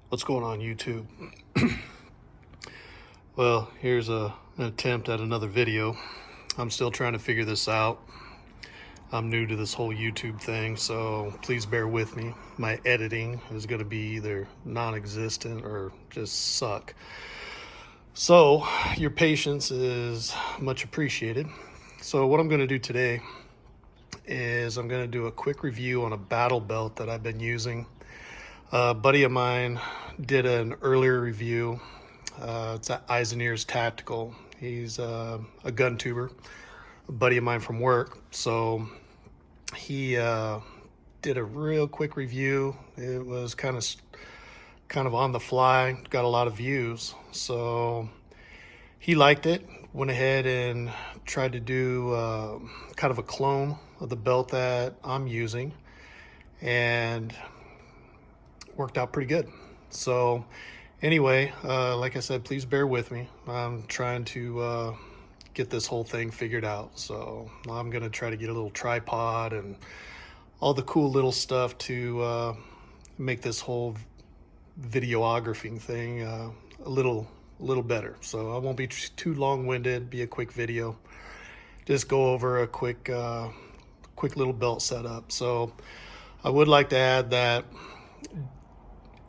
What's going on YouTube? Well, here's an attempt at another video. I'm still trying to figure this out. I'm new to this whole YouTube thing, so please bear with me. My editing is going to be either non-existent or just suck. So your patience is much appreciated. So what I'm going to do today is I'm going to do a quick review on a battle belt that I've been using. A buddy of mine did an earlier review. It's at Eisener's Tactical. He's a gun tuber, a buddy of mine from work. So he did a real quick review. It was kind of on the fly, got a lot of views. So he liked it, went ahead and tried to do kind of a clone of the belt that I'm using, and worked out pretty good. So anyway, like I said, please bear with me. I'm trying to get this whole thing figured out. So I'm gonna try to get a little tripod and all the cool little stuff to make this whole videography thing a little better. So I won't be too long-winded, be a quick video. Just go over a quick little belt setup. So I would like to add that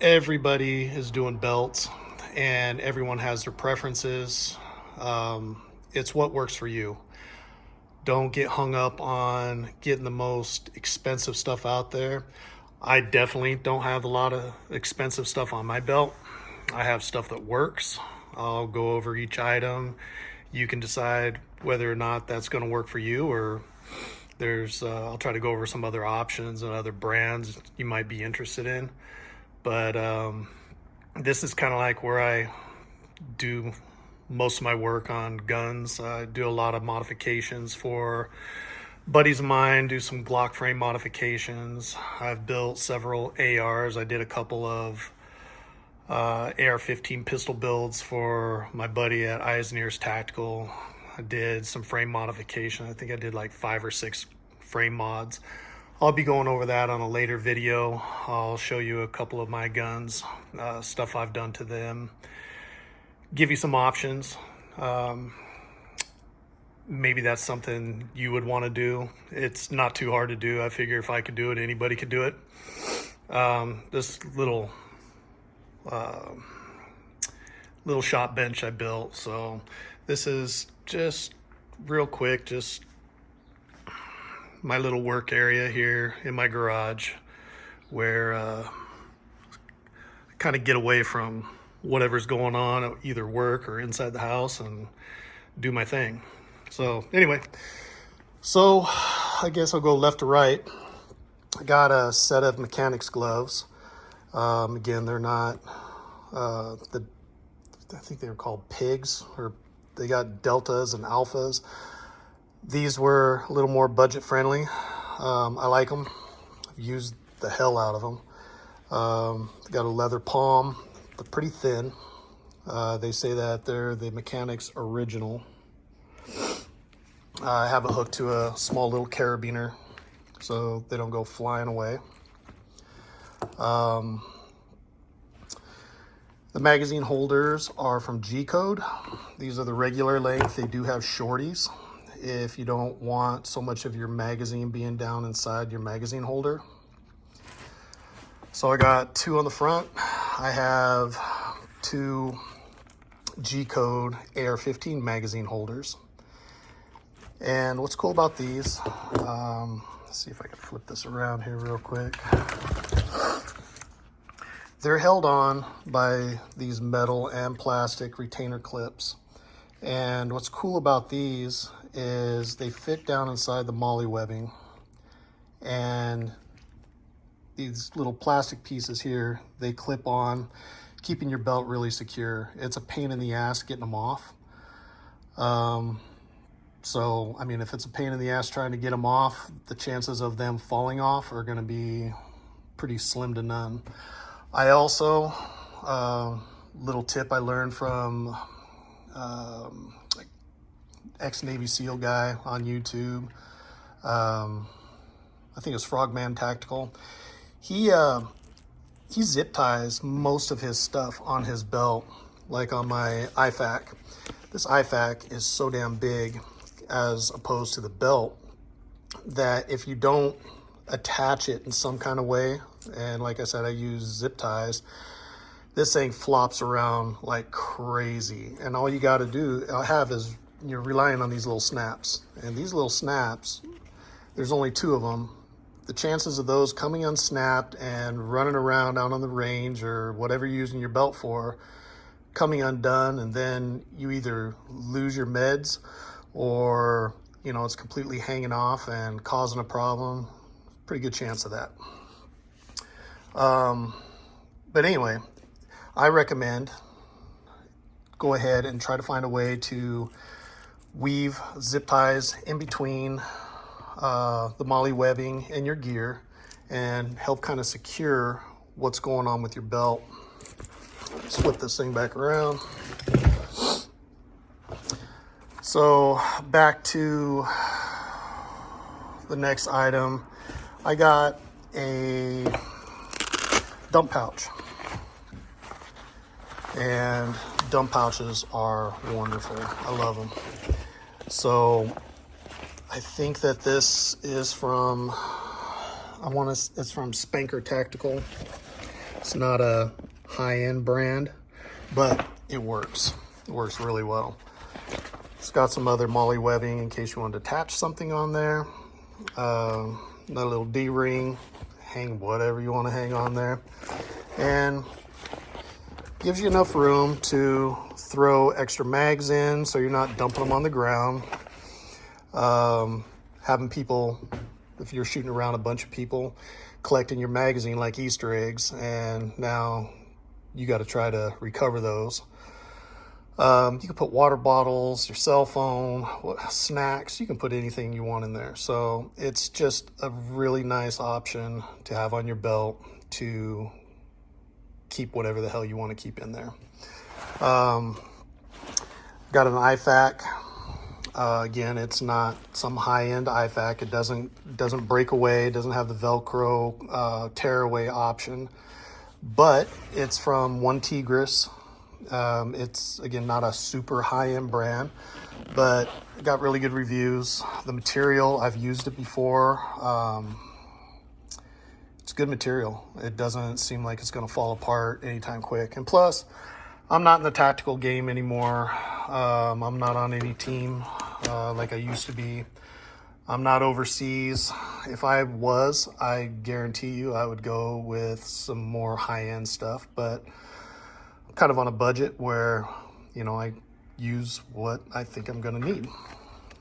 everybody is doing belts and everyone has their preferences. It's what works for you. Don't get hung up on getting the most expensive stuff out there. I definitely don't have a lot of expensive stuff on my belt. I have stuff that works. I'll go over each item. You can decide whether or not that's going to work for you, or I'll try to go over some other options and other brands you might be interested in. But this is kind of like where I do most of my work on guns. I do a lot of modifications for buddies of mine, do some Glock frame modifications. I've built several ARs. I did a couple of AR-15 pistol builds for my buddy at Eisener's Tactical. I did some frame modification. I think I did like 5 or 6 frame mods. I'll be going over that on a later video. I'll show you a couple of my guns, stuff I've done to them, give you some options. Maybe that's something you would want to do. It's not too hard to do. I figure if I could do it, anybody could do it. This little shop bench I built. So this is just real quick, just my little work area here in my garage, where I kind of get away from whatever's going on at either work or inside the house and do my thing. So anyway, so I guess I'll go left to right. I got a set of mechanics gloves. Again, they're not I think they were called pigs, or they got deltas and alphas. These were a little more budget friendly. I like them. I've used the hell out of them. Got a leather palm, but pretty thin. They say that they're the Mechanics original. I have it hooked to a small little carabiner so they don't go flying away. The magazine holders are from G-Code. These are the regular length. They do have shorties if you don't want so much of your magazine being down inside your magazine holder. So I got 2 on the front. I have 2 G-Code AR-15 magazine holders. And what's cool about these, let's see if I can flip this around here real quick. They're held on by these metal and plastic retainer clips. And what's cool about these is they fit down inside the MOLLE webbing, and these little plastic pieces here, they clip on, keeping your belt really secure. It's a pain in the ass getting them off. So, I mean, if it's a pain in the ass trying to get them off, the chances of them falling off are going to be pretty slim to none. I also, little tip I learned from ex-Navy SEAL guy on YouTube. I think it's Frogman Tactical. He he zip ties most of his stuff on his belt, like on my IFAK. This IFAK is so damn big as opposed to the belt that if you don't attach it in some kind of way, and like I said, I use zip ties, this thing flops around like crazy. And all you got to do is you're relying on these little snaps. And these little snaps, there's only 2 of them. The chances of those coming unsnapped and running around out on the range or whatever you're using your belt for, coming undone, and then you either lose your meds or, you know, it's completely hanging off and causing a problem. Pretty good chance of that. But anyway, I recommend go ahead and try to find a way to weave zip ties in between the MOLLE webbing and your gear and help kind of secure what's going on with your belt. Let's flip this thing back around. So back to the next item. I got a dump pouch, and dump pouches are wonderful. I love them. So I think that this is from, it's from Spanker Tactical. It's not a high-end brand, but it works. It works really well. It's got some other MOLLE webbing in case you want to attach something on there. A little D-ring, hang whatever you want to hang on there. And gives you enough room to throw extra mags in so you're not dumping them on the ground. Having people, if you're shooting around a bunch of people, collecting your magazine like Easter eggs, and now you got to try to recover those. You can put water bottles, your cell phone, snacks, you can put anything you want in there. So it's just a really nice option to have on your belt to keep whatever the hell you want to keep in there. Got an IFAK. Again, it's not some high-end IFAK. It doesn't break away. It doesn't have the Velcro tear away option, but it's from One Tigris. It's again not a super high-end brand, but it got really good reviews. The material, I've used it before. It's good material. It doesn't seem like it's going to fall apart anytime quick. And plus, I'm not in the tactical game anymore. I'm not on any team like I used to be. I'm not overseas. If I was, I guarantee you I would go with some more high-end stuff, but I'm kind of on a budget where, you know, I use what I think I'm going to need.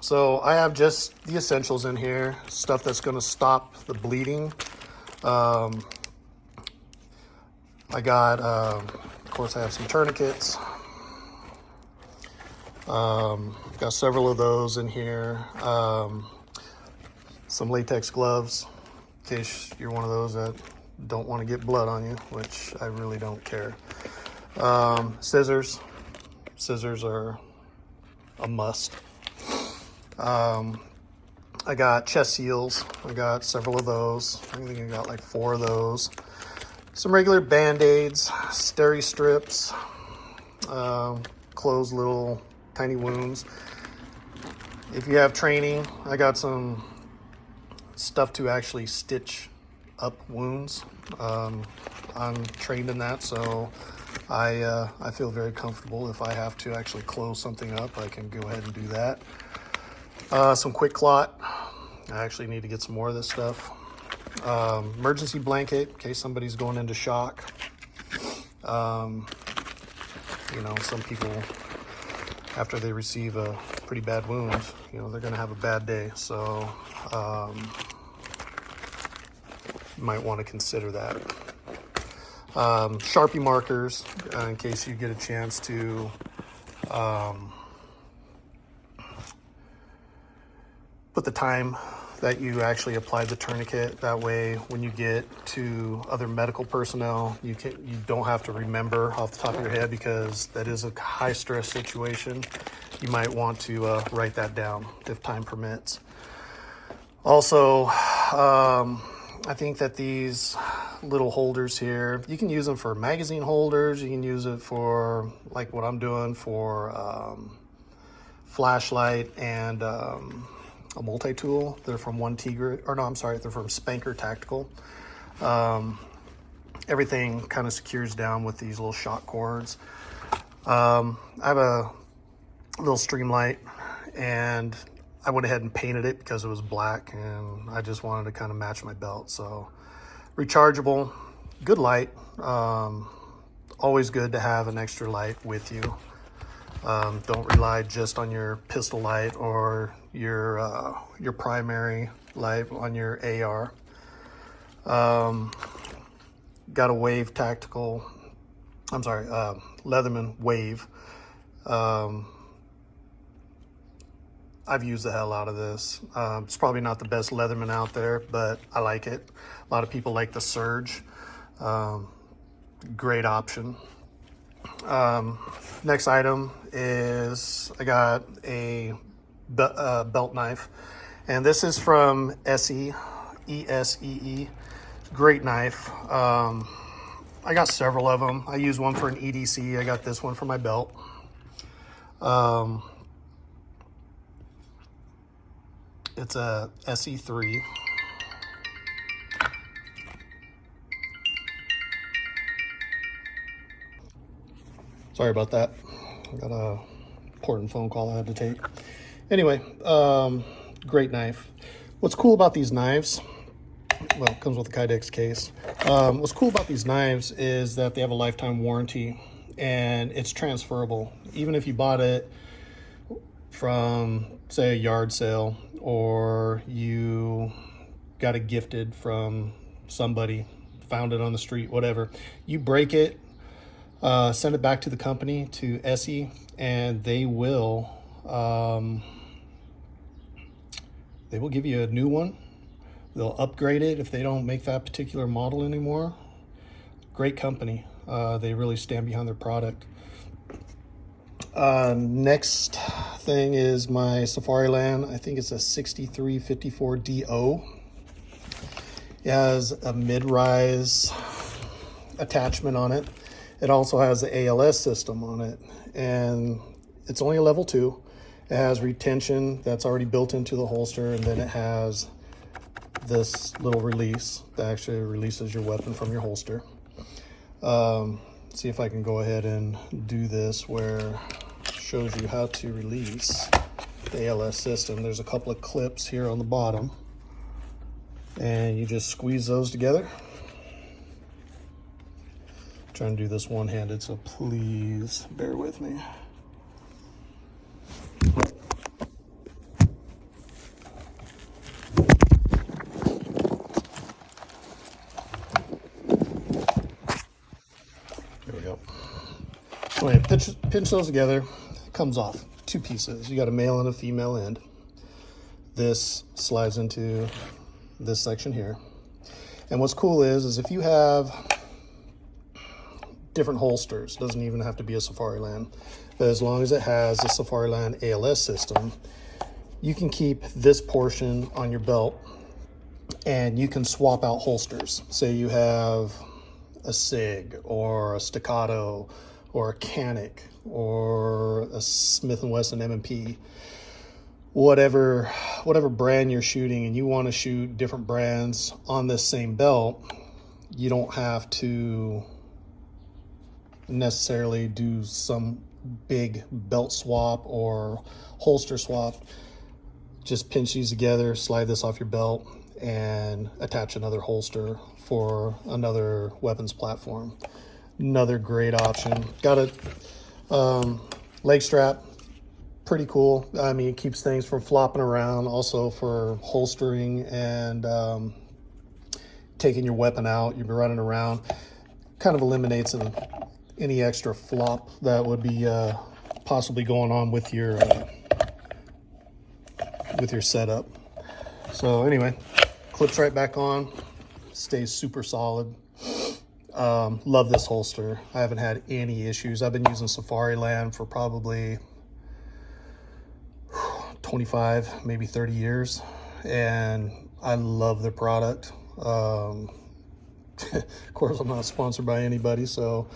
So I have just the essentials in here, stuff that's going to stop the bleeding. I got, of course, I have some tourniquets. Got several of those in here. Some latex gloves, in case you're one of those that don't want to get blood on you, which I really don't care. Scissors. Scissors are a must. I got chest seals. I got several of those. I think I got like 4 of those. Some regular Band-Aids, steri strips, close little tiny wounds. If you have training, I got some stuff to actually stitch up wounds. I'm trained in that, so I feel very comfortable. If I have to actually close something up, I can go ahead and do that. Some quick clot. I actually need to get some more of this stuff. Emergency blanket in case somebody's going into shock. You know, some people, after they receive a pretty bad wound, you know, they're going to have a bad day. So you might want to consider that. Sharpie markers in case you get a chance to put the time that you actually applied the tourniquet. That way, when you get to other medical personnel, you don't have to remember off the top of your head, because that is a high stress situation. You might want to write that down if time permits. Also, I think that these little holders here. You can use them for magazine holders. You can use it for like what I'm doing for flashlight and a multi-tool. They're from they're from Spanker Tactical. Everything kind of secures down with these little shock cords. I have a little Streamlight, and I went ahead and painted it because it was black and I just wanted to kind of match my belt. So rechargeable, good light. Always good to have an extra light with you. Don't rely just on your pistol light or your primary light on your AR. Got a Wave Tactical, Leatherman Wave. I've used the hell out of this. It's probably not the best Leatherman out there, but I like it. A lot of people like the Surge. Great option. Next item is I got a belt knife, and this is from ESEE. ESEE. Great knife. I got several of them. I use one for an EDC. I got this one for my belt. It's a SE3. Sorry about that. I got a important phone call I had to take. Anyway, great knife. What's cool about these knives, well, it comes with a Kydex case. What's cool about these knives is that they have a lifetime warranty and it's transferable. Even if you bought it from, say, a yard sale, or you got it gifted from somebody, found it on the street, whatever, you break it, send it back to the company, to ESEE, and they will give you a new one. They'll upgrade it if they don't make that particular model anymore. Great company. They really stand behind their product. Next thing is my Safariland. I think it's a 6354 DO. It has a mid-rise attachment on it. It also has the ALS system on it, and it's only a level 2. It has retention that's already built into the holster, and then it has this little release that actually releases your weapon from your holster. See if I can go ahead and do this where it shows you how to release the ALS system. There's a couple of clips here on the bottom, and you just squeeze those together. I'm trying to do this one-handed, so please bear with me. There we go. So when you pinch those together, it comes off 2 pieces. You got a male and a female end. This slides into this section here. And what's cool is if you have different holsters, doesn't even have to be a Safariland, but as long as it has the Safariland ALS system, you can keep this portion on your belt and you can swap out holsters. Say you have a SIG or a Staccato or a Canic or a Smith & Wesson M&P, whatever brand you're shooting, and you want to shoot different brands on this same belt, you don't have to necessarily do some big belt swap or holster swap. Just pinch these together, slide this off your belt, and attach another holster for another weapons platform. Another great option. Got a leg strap, pretty cool. I mean, it keeps things from flopping around, also for holstering and taking your weapon out. You'll be running around. Kind of eliminates any extra flop that would be possibly going on with your setup. So anyway, clips right back on, stays super solid. Love this holster. I haven't had any issues. I've been using Safariland for probably 25, maybe 30 years, and I love the product. Of course, I'm not sponsored by anybody, so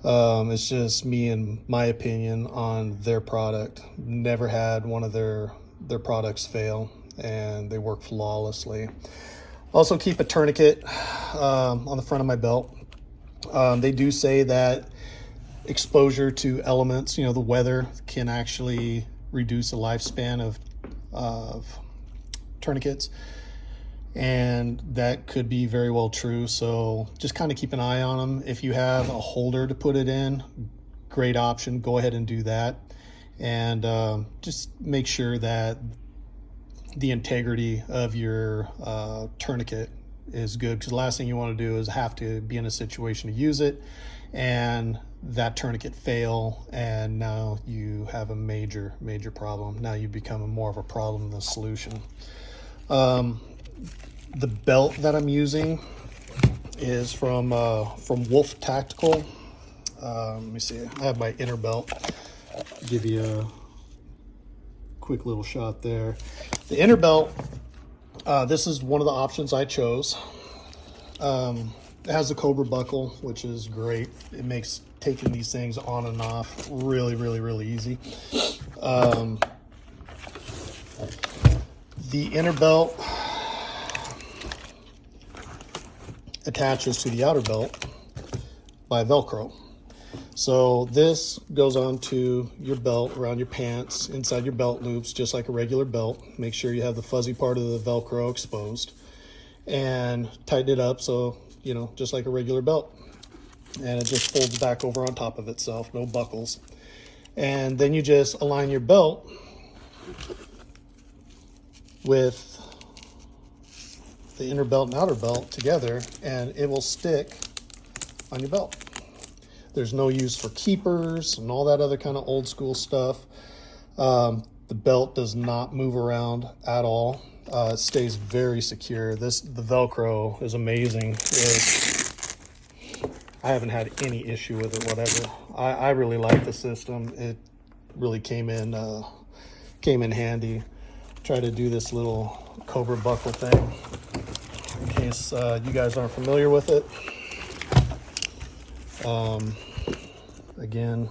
it's just me and my opinion on their product. Never had one of their products fail, and they work flawlessly. Also keep a tourniquet on the front of my belt. They do say that exposure to elements, the weather, can actually reduce the lifespan of tourniquets, and that could be very well true. So just kind of keep an eye on them. If you have a holder to put it in, great option, go ahead and do that. And just make sure that the integrity of your tourniquet is good, because the last thing you want to do is have to be in a situation to use it and that tourniquet fail, and now you have a major problem. Now you become more of a problem than a solution. The belt that I'm using is from Wolf Tactical. Let me see, I have my inner belt. I'll give you a quick little shot there. The inner belt, this is one of the options I chose. It has a Cobra buckle, which is great. It makes taking these things on and off really easy. The inner belt attaches to the outer belt by Velcro. So this goes onto your belt, around your pants, inside your belt loops, just like a regular belt. Make sure you have the fuzzy part of the Velcro exposed, and tighten it up so, just like a regular belt. And it just folds back over on top of itself, no buckles. And then you just align your belt with the inner belt and outer belt together, and it will stick on your belt. There's no use for keepers and all that other kind of old school stuff. The belt does not move around at all. It stays very secure. The Velcro is amazing. I haven't had any issue with it, whatever. I really like the system. It really came in handy. Try to do this little Cobra buckle thing in case you guys aren't familiar with it. Again,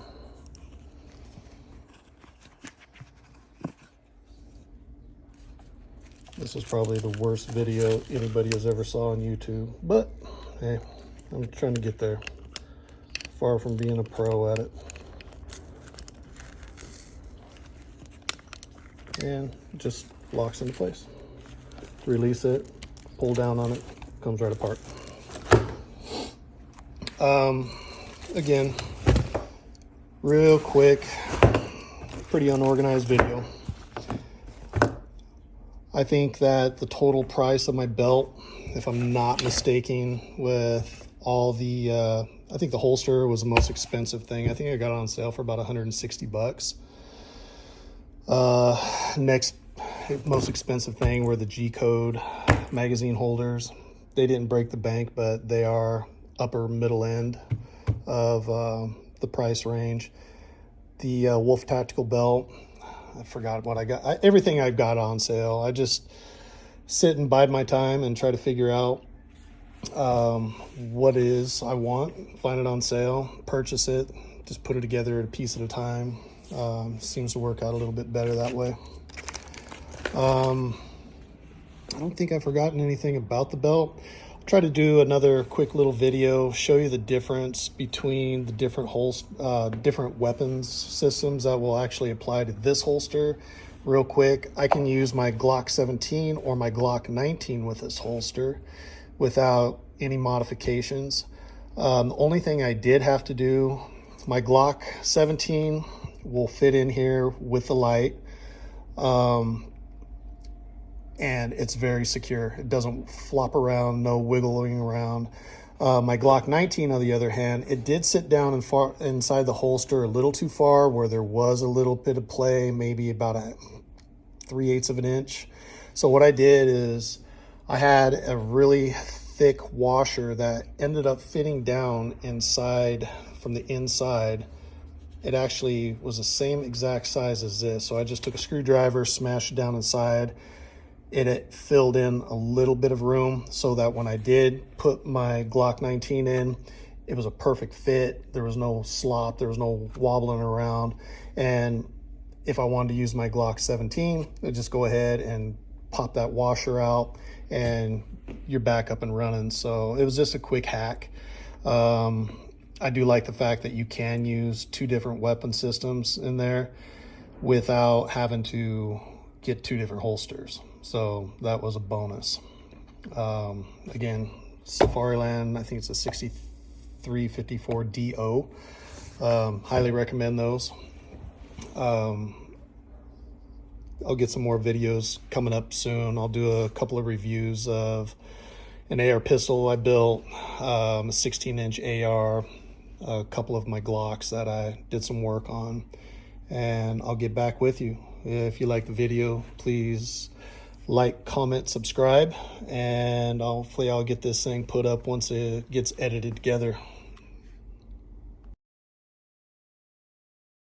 this is probably the worst video anybody has ever saw on YouTube, but hey, I'm trying to get there. Far from being a pro at it. And it just locks into place. Release it, pull down on it, comes right apart. Again, real quick, pretty unorganized video. I think that the total price of my belt, if I'm not mistaken, with all the, I think the holster was the most expensive thing. I think I got it on sale for about 160 bucks. Next most expensive thing were the G-Code magazine holders. They didn't break the bank, but they are upper middle end of the price range. The Wolf Tactical belt, I forgot what I got. Everything I've got on sale. I just sit and bide my time and try to figure out what it is I want, find it on sale, purchase it, just put it together a piece at a time. Seems to work out a little bit better that way. I don't think I've forgotten anything about the belt. I'll try to do another quick little video, show you the difference between the different weapons systems that will actually apply to this holster. Real quick, I can use my Glock 17 or my Glock 19 with this holster without any modifications. The only thing I did have to do, my Glock 17 will fit in here with the light, and it's very secure. It doesn't flop around, no wiggling around. My Glock 19, on the other hand, it did sit down inside the holster a little too far, where there was a little bit of play, maybe about 3/8 of an inch. So what I did is I had a really thick washer that ended up fitting down inside from the inside. It actually was the same exact size as this. So I just took a screwdriver, smashed it down inside, It filled in a little bit of room so that when I did put my Glock 19 in, it was a perfect fit. There was no slop, there was no wobbling around. And if I wanted to use my Glock 17, I'd just go ahead and pop that washer out and you're back up and running. So it was just a quick hack. I do like the fact that you can use 2 different weapon systems in there without having to get 2 different holsters. So that was a bonus. Again, Safariland, I think it's a 6354 DO. Highly recommend those. I'll get some more videos coming up soon. I'll do a couple of reviews of an AR pistol I built, a 16-inch AR, a couple of my Glocks that I did some work on, and I'll get back with you. If you like the video, please like, comment, subscribe, and hopefully I'll get this thing put up once it gets edited together.